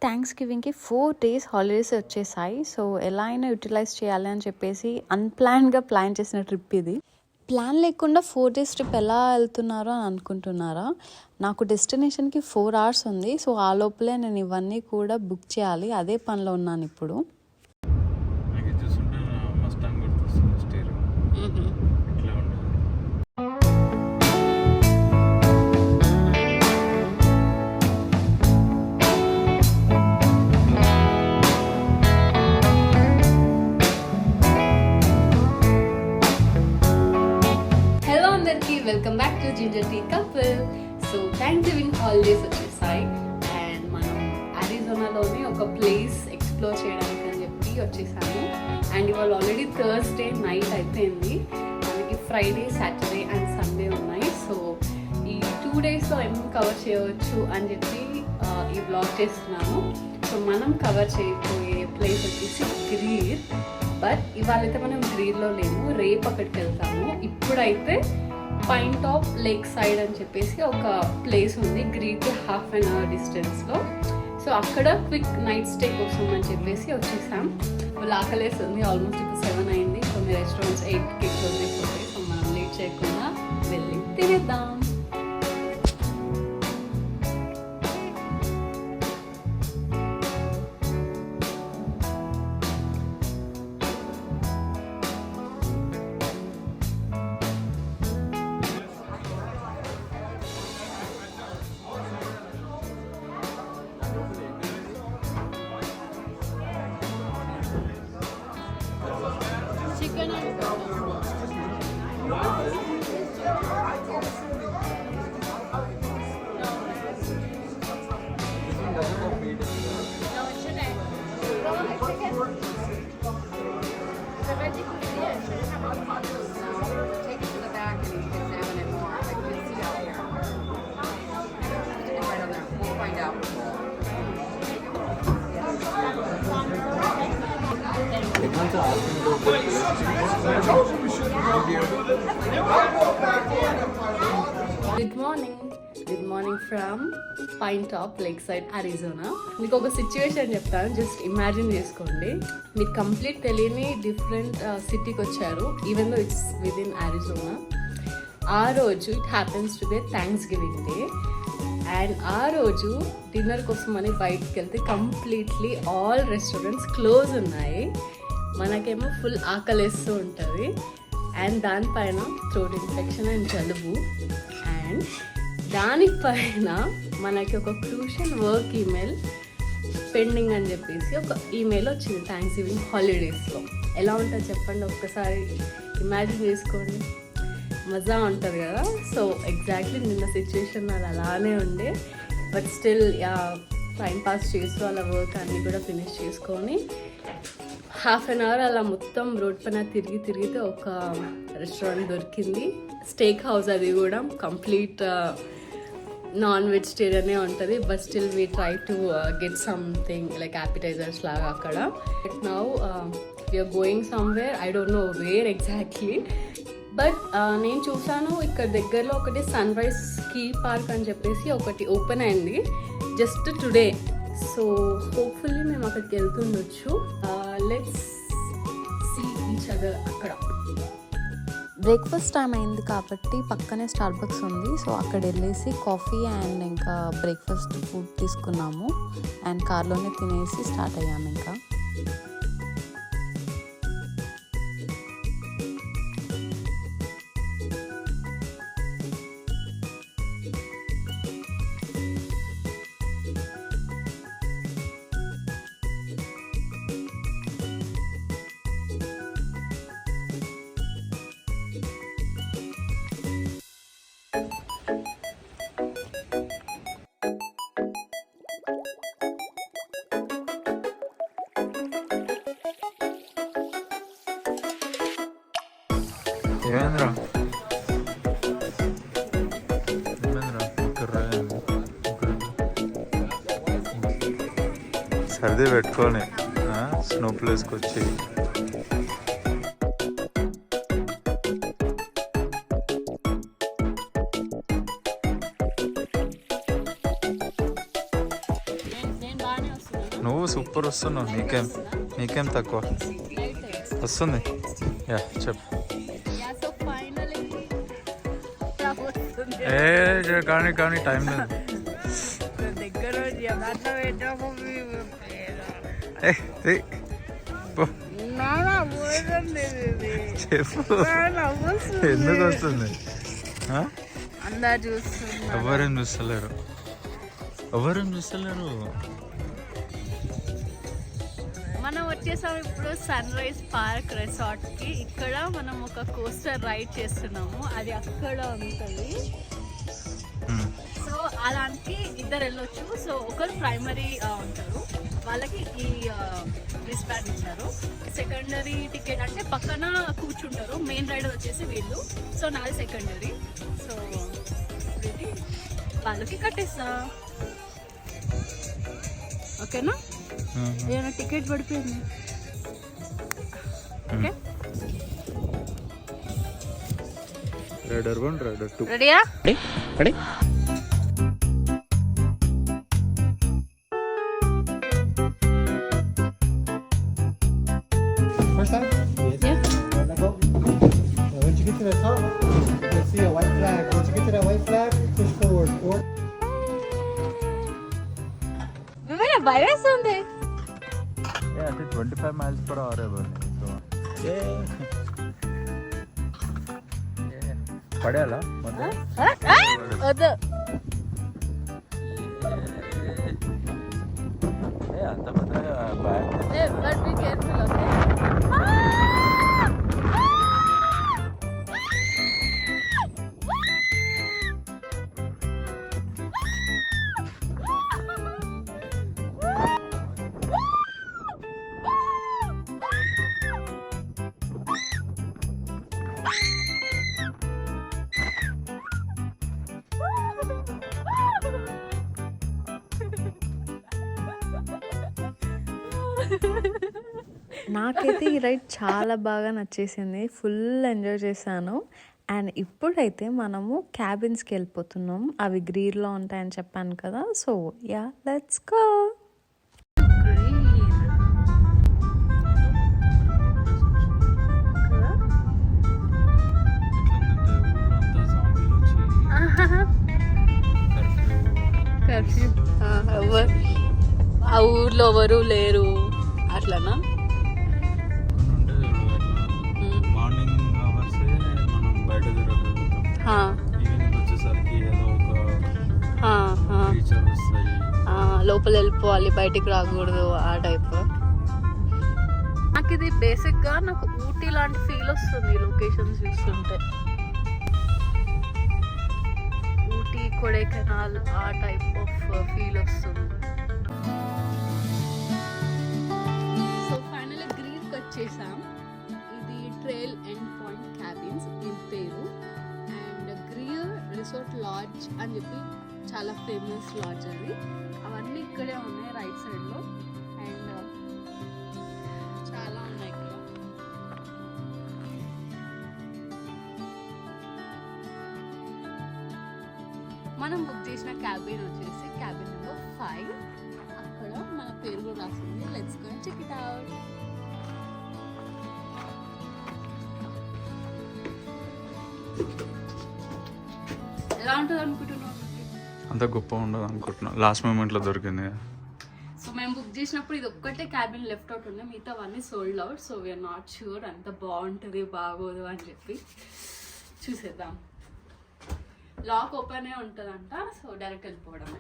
Thanks గివింగ్కి 4 days holidays వచ్చేసాయి. So ఎలా అయినా యూటిలైజ్ చేయాలి అని చెప్పేసి అన్ప్లాన్డ్గా ప్లాన్ చేసిన ట్రిప్ ఇది. ప్లాన్ లేకుండా 4 days ట్రిప్ ఎలా వెళ్తున్నారో అని అనుకుంటున్నారా? నాకు డెస్టినేషన్కి 4 hours ఉంది. సో ఆ లోపలే నేను ఇవన్నీ కూడా బుక్ చేయాలి. అదే పనిలో ఉన్నాను ఇప్పుడు. Welcome back to ginger tea couple. So Thanksgiving గివింగ్ హాలిడేస్ వచ్చేసాయి అండ్ మనం అరిజోనాలోనే ఒక ప్లేస్ ఎక్స్ప్లోర్ చేయడానికి అని చెప్పి వచ్చేసాము. అండ్ ఇవాళ ఆల్రెడీ థర్స్డే నైట్ అయిపోయింది. మనకి ఫ్రైడే, సాటర్డే అండ్ సండే ఉన్నాయి. సో ఈ 2 daysలో ఏం కవర్ చేయవచ్చు అని చెప్పి ఈ బ్లాగ్ చేస్తున్నాను. సో మనం కవర్ చేయబోయే ప్లేస్ వచ్చేసి గ్రీర్. బట్ ఇవాళైతే మనం గ్రీర్లో లేము, రేపు అక్కడికి వెళ్తాము. ఇప్పుడైతే పైన్ టాప్ లేక్ సైడ్ అని చెప్పేసి ఒక ప్లేస్ ఉంది గ్రీడ్కి 1/2 hour డిస్టెన్స్లో. సో అక్కడ క్విక్ నైట్ స్టే కోసం అని చెప్పేసి వచ్చేసాం. ఆకలేస్తుంది, ఆల్మోస్ట్ ఇప్పుడు 7 అయింది. కొన్ని రెస్టారెంట్స్ 8కి క్లోజ్ అయిపోతాయి. సో మనం లేట్ చేయకుండా వెళ్ళి తినేద్దాం. Good morning from Pinetop Lakeside Arizona. మీకు ఒక సిచ్యువేషన్ చెప్తాను, జస్ట్ ఇమాజిన్ చేసుకోండి. మీకు కంప్లీట్ తెలియని డిఫరెంట్ సిటీకి వచ్చారు, even though it's with in Arizona. ఆ రోజు it happens to be thanks giving day and ఆ రోజు డిన్నర్ కోసం అని బయటకు వెళ్తే కంప్లీట్లీ ఆల్ రెస్టారెంట్స్ క్లోజ్ ఉన్నాయి. మనకేమో ఫుల్ ఆకలేస్తూ ఉంటుంది అండ్ దానిపైన థ్రోట్ ఇన్ఫెక్షన్ అండ్ జలుబు. అండ్ దానిపైన మనకి ఒక క్రూషియల్ వర్క్ ఈమెయిల్ పెండింగ్ అని చెప్పేసి ఒక ఈమెయిల్ వచ్చింది థ్యాంక్స్ గివింగ్ హాలిడేస్లో. ఎలా ఉంటుంది చెప్పండి, ఒక్కసారి ఇమాజిన్ చేసుకోండి, మజా ఉంటుంది కదా. సో ఎగ్జాక్ట్లీ నిన్న సిచ్యువేషన్ అది అలానే ఉండే. బట్ స్టిల్ టైం పాస్ చేస్తూ అలా వర్క్ అన్నీ కూడా ఫినిష్ చేసుకొని 1/2 hour అలా మొత్తం రోడ్ పైన తిరిగితే ఒక రెస్టారెంట్ దొరికింది. స్టేక్ హౌస్, అది కూడా కంప్లీట్ నాన్ వెజిటేరియనే ఉంటుంది. But still we try to get something like appetizers లాగా అక్కడ. But now we are going somewhere, I don't know where exactly. But నేను చూసాను ఇక్కడ దగ్గరలో ఒకటి సన్ రైజ్ స్కీ పార్క్ అని చెప్పేసి ఒకటి ఓపెన్ అయింది జస్ట్ టుడే. సో హోప్ఫుల్లీ మేము అక్కడికి వెళ్తుండొచ్చు. Let's see each other. అక్కడ బ్రేక్ఫాస్ట్ టైం అయింది కాబట్టి పక్కనే స్టార్బక్స్ ఉంది. సో అక్కడ వెళ్ళేసి కాఫీ అండ్ ఇంకా బ్రేక్ఫాస్ట్ ఫుడ్ తీసుకున్నాము అండ్ కార్లోనే తినేసి స్టార్ట్ అయ్యాము. ఇంకా ఏమేంద్రా సర్ది పెట్టుకొని స్నో ప్లేస్కి వచ్చి నేను బాగానే నువ్వు సూపర్ వస్తున్నావు. నీకేం తక్కువ వస్తుంది. యా చెప్పు. కానీ టైం లేదు. చెప్పు ఎందుకు వస్తుంది? ఎవరేం చూస్తలేరు. మనం వచ్చేసాము ఇప్పుడు సన్ రైజ్ పార్క్ రిసార్ట్ కి. ఇక్కడ మనం ఒక కోస్టర్ రైడ్ చేస్తున్నాము, అది అక్కడ ఉంటుంది. సో అలాంటి ఇద్దరు వెళ్ళొచ్చు. సో ఒకరు ప్రైమరీ ఉంటారు, వాళ్ళకి ఈ రిస్ట్ బ్యాండ్ ఇచ్చారు. సెకండరీ టికెట్ అంటే పక్కన కూర్చుంటారు. మెయిన్ రైడర్ వచ్చేసి వీళ్ళు. సో నాది సెకండరీ. సో ఇది వాళ్ళకి కట్టేస్తా. ఓకేనా? ఏమైనా టికెట్ పడిపోయింది. ఓకే, రైడర్ 1 రైడర్ 2 రెడీయా? Ready. First time? Yeah. Wonderful. Now, once you get to the top, you'll see a white flag. Once you get to that white flag, push forward. భయం వేస్తుంది. 25 miles per hour. పడేయాలా? వద్దు. అంత పెద్దగా బాగా but be careful. Okay. నాకైతే ఈ ride చాలా బాగా నచ్చేసింది, ఫుల్ ఎంజాయ్ చేశాను. అండ్ ఇప్పుడైతే మనము క్యాబిన్స్కి వెళ్ళిపోతున్నాం. అవి గ్రీన్లో ఉంటాయని చెప్పాను కదా. So yeah, let's go. Curfew, ఆ ఊర్లో ఎవరు లేరు అట్లనా? మార్నింగ్ అవర్స్ మనం బయట తిరగలుగుతాం. ఈవినింగ్ వచ్చేసరికి ఏదో ఒక టీచర్ వస్తాయి, లోపల వెళ్ళిపోవాలి, బయటికి రాకూడదు, ఆ టైప్. నాకు ఇది బేసిక్గా నాకు ఊటీ లాంటి ఫీల్ వస్తుంది లొకేషన్స్ చూస్తుంటే. ఊటీ, కొడైకెనాల్ ఆ టైప్ ఆఫ్ ఫీల్ వస్తుంది. సో ఫైనల్ గ్రీన్కి వచ్చేసాం. ఇది ట్రైల్ ఎండ్ పాయింట్ క్యాబిన్స్ దీని పేరు. అండ్ గ్రీర్ రిసార్ట్ లాడ్జ్ అని చెప్పి చాలా ఫేమస్ లాడ్జ్ అది. అవన్నీ ఇక్కడే ఉన్నాయి రైట్ సైడ్లో. అండ్ చాలా ఉన్నాయి ఇక్కడ. మనం బుక్ చేసిన క్యాబిన్ వచ్చేసి క్యాబిన్ నెంబర్ 5. అక్కడ మన పేరు కూడా రాసింది. Let's go check it out. ఎలా ఉంటుంది అనుకుంటున్నావు? అంత గొప్ప ఉండదు అనుకుంటున్నా. లాస్ట్ మూమెంట్లో దొరికింది. సో మేము బుక్ చేసినప్పుడు ఇది ఒక్కటే క్యాబిన్ లెఫ్ట్ అవుట్ ఉంది, మిగతా అవన్నీ sold out. So we're not sure అంత బాగుంటుంది బాగోదు అని చెప్పి. చూసేద్దాం. లాక్ ఓపెన్ ఉంటుందంట, సో డైరెక్ట్ వెళ్ళిపోవడమే.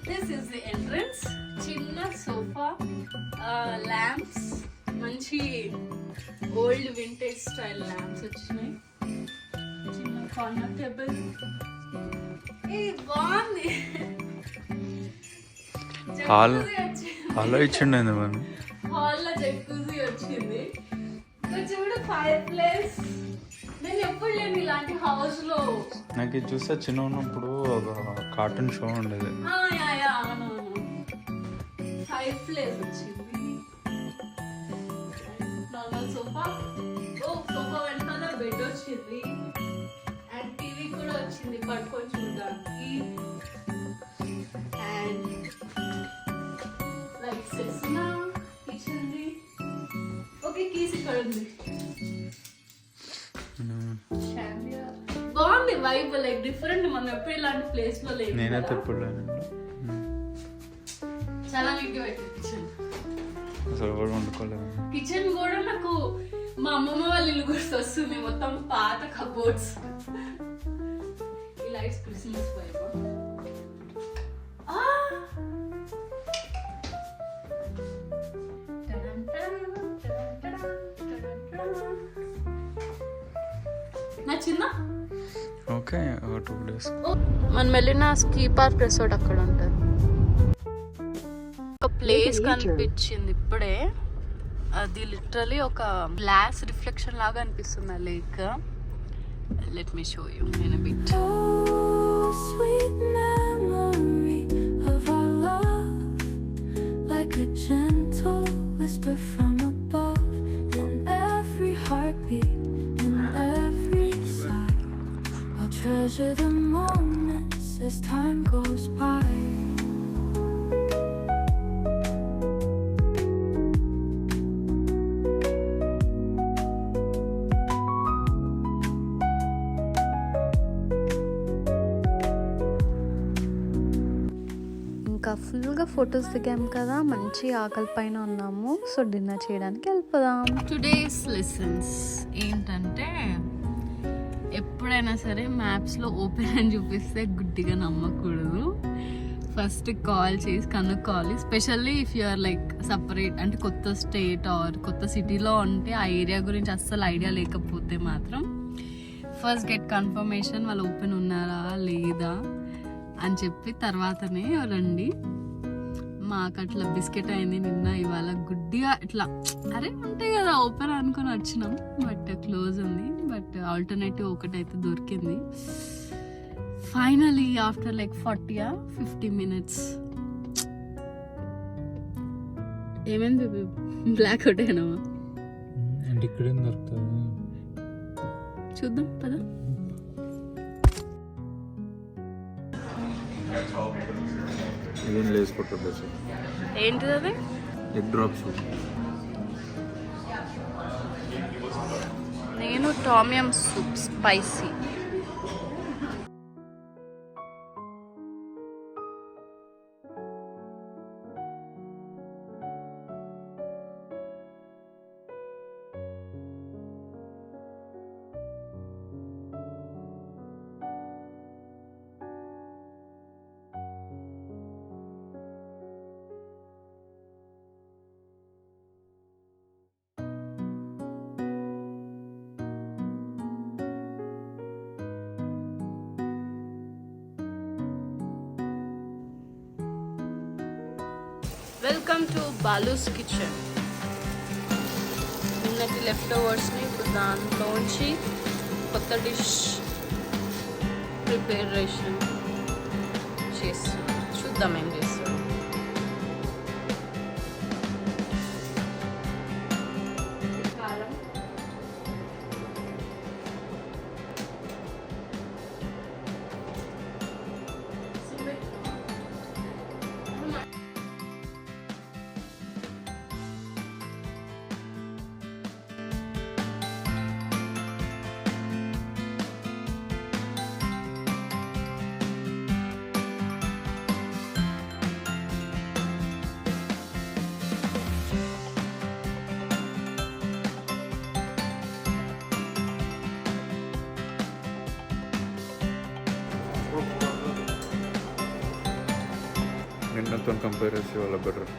This is the entrance. చిన్న సోఫా, ల్యాంప్స్, మంచి ఓల్డ్ వింటేజ్ స్టైల్ ల్యాంప్స్ వచ్చినాయి. చిన్న కార్నర్ టేబుల్. ఇది బాగుంది. హాల్లో ఇచ్చిండే మనం. హాల్లో జక్కూజీ వచ్చింది. చూడు ఫైర్ ప్లేస్. నేను ఎప్పుడు లేను ఇలాంటి హౌస్ లో. నాకు ఇది చూస్తే చిన్న ఉన్నప్పుడు ఒక కార్టూన్ షో ఉండేది. ఫైర్ ప్లేస్ వచ్చింది. Normal sofa. సోఫా వెనకాల బెడ్ వచ్చింది. అండ్ టీవీ కూడా వచ్చింది పడుకొని చూడడానికి. చూడండి. బాగుంది వైబ్, లైక్ డిఫరెంట్. మనం ఎప్పుడు ఇలాంటి ప్లేస్ లో లేదు. నేనైతే ఎప్పుడు చాలా నీట్ గా పెట్టింది కిచెన్. అసలు కూడా వండుకోలేదు. కిచెన్ కూడా నాకు మా అమ్మమ్మ వాళ్ళ ఇల్లు గుర్తొస్తుంది. మొత్తం పాత కబోర్డ్స్. ఈ లైట్స్ క్రిస్మస్ వైబ్. నచ్చిందా? ఓకే, ఒక 2 days. మనం వెళ్ళిన స్కీ పార్క్ రిసార్ట్ అక్కడ ఉంటుంది. ఒక ప్లేస్ కనిపించింది ఇప్పుడే. అది లిటరలీ ఒక గ్లాస్ రిఫ్లెక్షన్ లాగా అనిపిస్తుంది ఆ lake. Let me show you in a bit. Sweet memory of our love, like a gentle whisper from above, in every heartbeat, in every sigh. I'll treasure the moments as time goes by. ఇంకా ఫుల్గా photos దిగాం కదా, మంచి ఆకలి పైన ఉన్నాము. So dinner చేయడానికి వెళ్ళిపోదాం. టుడేస్ లెసన్స్ ఏంటంటే, ఎప్పుడైనా సరే మ్యాప్స్లో ఓపెన్ అని చూపిస్తే గుడ్డిగా నమ్మకూడదు. ఫస్ట్ కాల్ చేసి కనుక్కోవాలి. Specially if you are like separate, అంటే కొత్త స్టేట్ ఆర్ కొత్త సిటీలో ఉంటే ఆ ఏరియా గురించి అస్సలు ఐడియా లేకపోతే మాత్రం ఫస్ట్ గెట్ కన్ఫర్మేషన్ వాళ్ళు ఓపెన్ ఉన్నారా లేదా అని చెప్పి తర్వాతనే రండి. మాకు అట్లా బిస్కెట్ అయింది నిన్న, ఇవాళ గుడ్డిగా ఇట్లా అరే ఉంటాయి కదా ఓపెన్ అనుకొని వచ్చినాం, బట్ క్లోజ్ ఉంది. బట్ ఆల్టర్నేటివ్ ఒకటైతే దొరికింది ఫైనలీ ఆఫ్టర్ లైక్ 40-50 minutes. ఏమైంది బేబీ, బ్లాక్ అవుట్ అయినావా? అంటే ఇక్కడేం దొరుకుతుంది చూద్దాం పదా. ఇదేం లేస్ కొట్టదు. ఏంటిది అది? Egg drops. నేను tom yum soup spicy. Welcome to Balu's kitchen. నిన్నటి లెఫ్ట్ ఓవర్స్ని ఇప్పుడు దాంట్లోంచి కొత్త డిష్ ప్రిపరేషన్ చేస్తున్నాం. చూద్దాం ఏం చేస్తాం. కారం, నిన్నతో కంపేర్ చేసి వాళ్ళ బెటర్.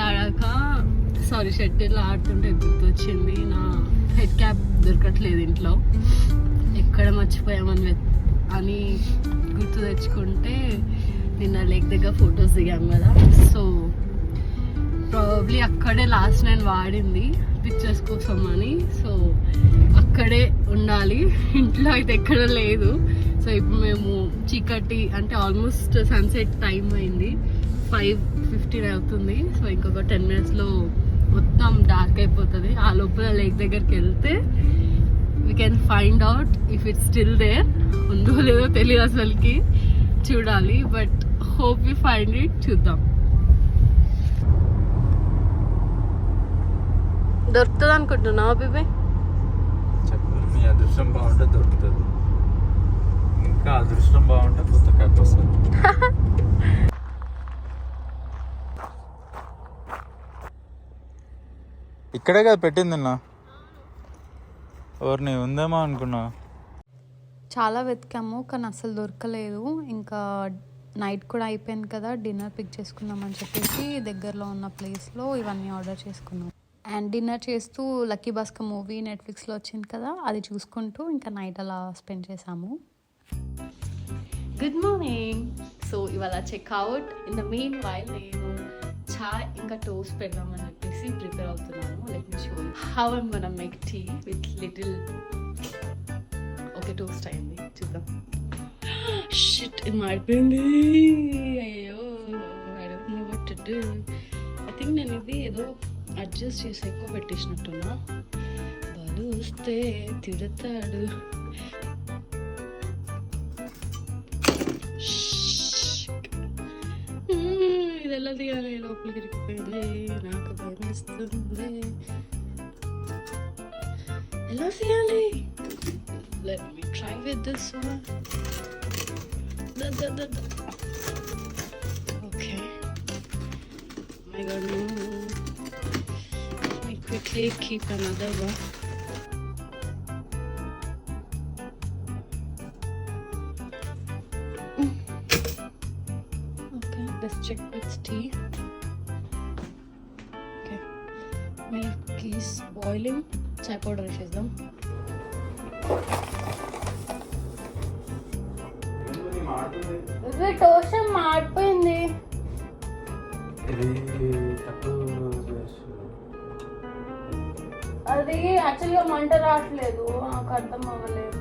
ఆడాక షటిల్ ఆడుతుంటే గుర్తొచ్చింది నా హెడ్ క్యాప్ దొరకట్లేదు ఇంట్లో, ఎక్కడ మర్చిపోయామని అని గుర్తు తెచ్చుకుంటే నిన్న లేక్ దగ్గర ఫొటోస్ దిగాం కదా. సో ప్రాబబ్లీ అక్కడే లాస్ట్ నేను వాడింది పిక్చర్స్ కోసం అని. సో అక్కడే ఉండాలి, ఇంట్లో అయితే ఎక్కడ లేదు. సో ఇప్పుడు మేము చీకటి అంటే ఆల్మోస్ట్ సన్సెట్ టైం అయింది, 5:15 అవుతుంది. సో ఇంకొక 10 minutesలో మొత్తం డార్క్ అయిపోతుంది. ఆ లోపల లేక్ దగ్గరికి వెళ్తే we can find out if it's still there, ఉందో లేదో తెలియదు అసలుకి, చూడాలి. But hope we find it, చూద్దాం. దొరుకుతుంది అనుకుంటున్నావా బేబీ? చెప్పు, మీ అదృష్టం బాగుంటే దొరుకుతుంది, ఇంకా అదృష్టం బాగుంటే కొత్త క్యాప్ వస్తుంది. ఇక్కడే కదా పెట్టింది నిన్న, ఎవరిని ఉందేమో అనుకున్నా. చాలా వెతికాము కానీ అసలు దొరకలేదు. ఇంకా నైట్ కూడా అయిపోయింది కదా, డిన్నర్ పిక్ చేసుకుందామని చెప్పేసి దగ్గరలో ఉన్న ప్లేస్లో ఇవన్నీ ఆర్డర్ చేసుకున్నాం. అండ్ డిన్నర్ చేస్తూ లక్కీ భాస్కర్ మూవీ నెట్ఫ్లిక్స్లో వచ్చింది కదా, అది చూసుకుంటూ ఇంకా నైట్ అలా స్పెండ్ చేసాము. Good morning. సో ఇవాళ checkout. In the meanwhile నేను చాయ్ ఇంకా టోస్ట్ పెడదామని చెప్పేసి ప్రిపేర్ అవుతున్నాను. Let me show you how I'm gonna make tea with little. Okay, toast అయింది, చూద్దాం. షిట్, ఇది మాడిపోయింది. అయ్యో, I don't know what to do. I think నేను ఇది ఏదో అడ్జస్ట్ చేసి ఎక్కువ పెట్టేసినట్టున్నా. బాలు వస్తే తిడతాడు. ఇది ఎలా తీయాలి? లోపలికి ఇరికిపోయింది, నాకు భయం వేస్తుంది. ఎలా తీయాలి? Let me try with this one. Okay. Oh my god, no. Let me quickly keep another one. Okay, let's check with tea. Okay. Milk is boiling. Chai powder వేసేద్దాం. టోస్ట్ మాడిపోయింది. అది యాక్చువల్గా మంట రావట్లేదు, నాకు అర్థం అవ్వలేదు.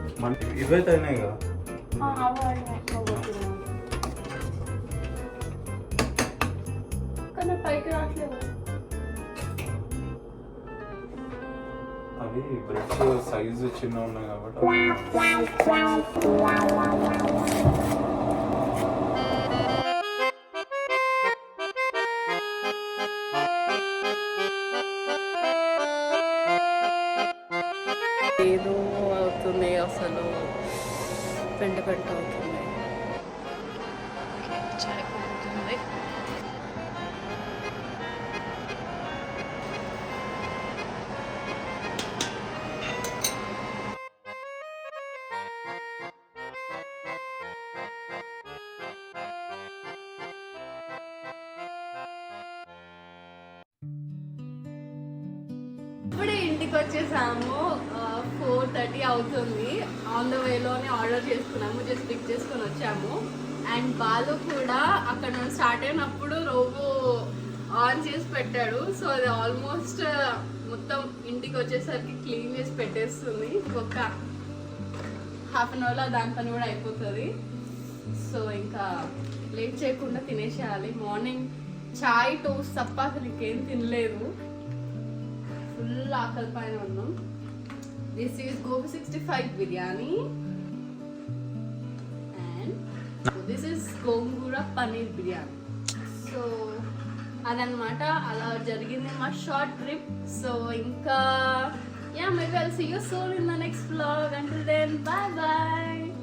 ఇవైతే అయినాయి కదా, కానీ పైకి రావట్లేదు. అవి బ్రెడ్ సైజు చిన్న ఉన్నాయి కాబట్టి ఏదో అవుతుంది, అసలు పెంట అవుతుంది. చాయ్ అవుతుంది. ఇప్పుడే ఇంటికి వచ్చేసాము, 4:30 అవుతుంది. ఆన్ ద వేలోనే ఆర్డర్ చేసుకున్నాము, జస్ట్ పిక్ చేసుకొని వచ్చాము. అండ్ బాలు కూడా అక్కడ స్టార్ట్ అయినప్పుడు రోబో ఆన్ చేసి పెట్టాడు. సో అది ఆల్మోస్ట్ మొత్తం ఇంటికి వచ్చేసరికి క్లీన్ చేసి పెట్టేస్తుంది. ఇంకొక హాఫ్ అన్ అవర్లో దాని పని కూడా అయిపోతుంది. సో ఇంకా లేట్ చేయకుండా తినేసేయాలి. మార్నింగ్ చాయ్ టోస్ట్ తప్ప అసలు ఇంకేం తినలేదు, ఫుల్ ఆకలి పైన ఉన్నాం. This is gobi 65 biryani and this is gongura paneer biryani. So అదనమాట, అలా జరిగింది మా షార్ట్ ట్రిప్. సో ఇంకా maybe I'll see you soon in the next vlog. Until then, bye bye.